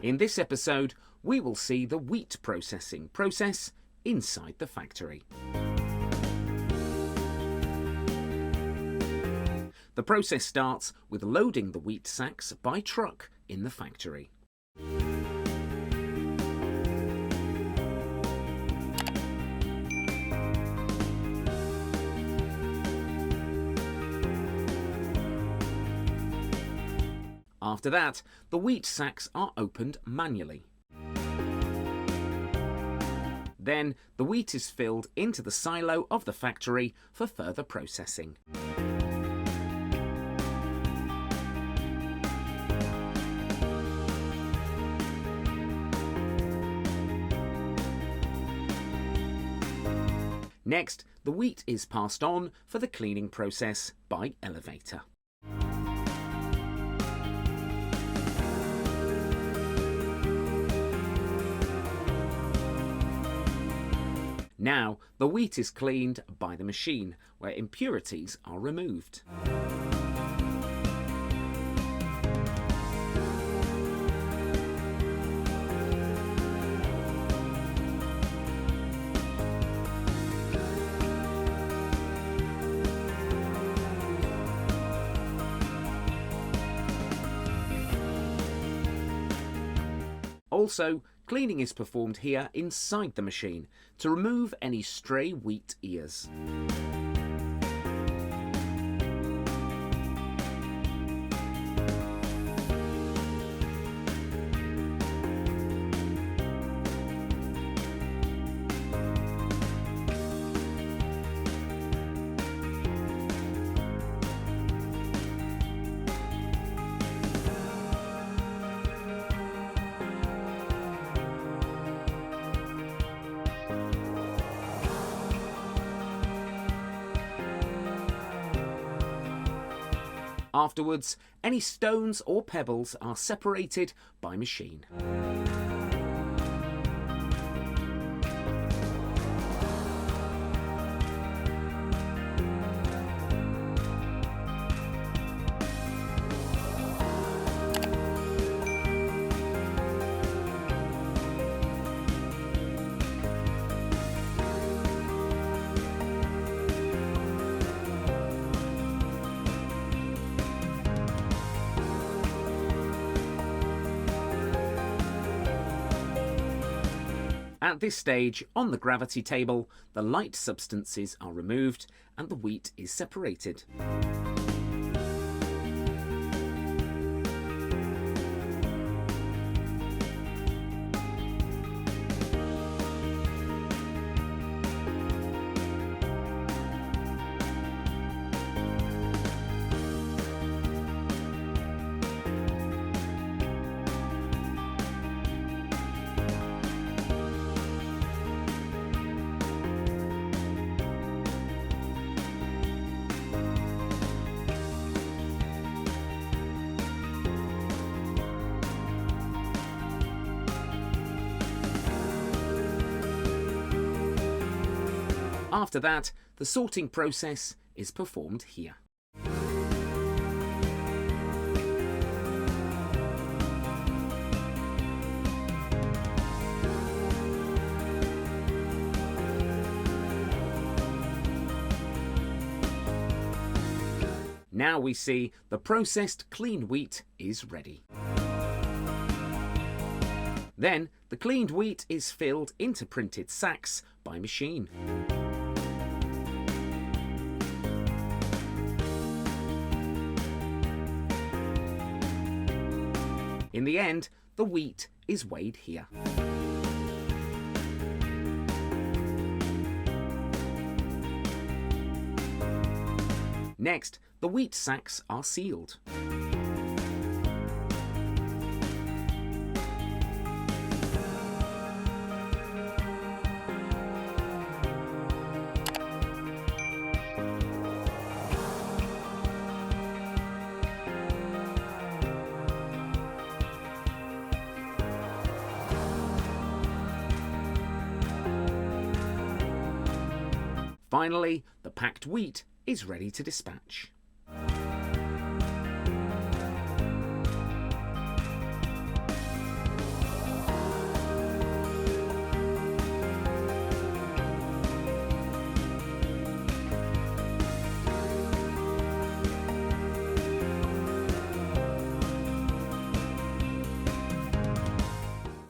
In this episode, we will see the wheat processing process inside the factory. The process starts with loading the wheat sacks by truck in the factory. After that, the wheat sacks are opened manually. Then, the wheat is filled into the silo of the factory for further processing. Next, the wheat is passed on for the cleaning process by elevator. Now, the wheat is cleaned by the machine, where impurities are removed. Also, cleaning is performed here inside the machine to remove any stray wheat ears. Afterwards, any stones or pebbles are separated by machine. At this stage, on the gravity table, the light substances are removed and the wheat is separated. After that, the sorting process is performed here. Now we see the processed clean wheat is ready. Then, the cleaned wheat is filled into printed sacks by machine. In the end, the wheat is weighed here. Next, the wheat sacks are sealed. Finally, the packed wheat is ready to dispatch.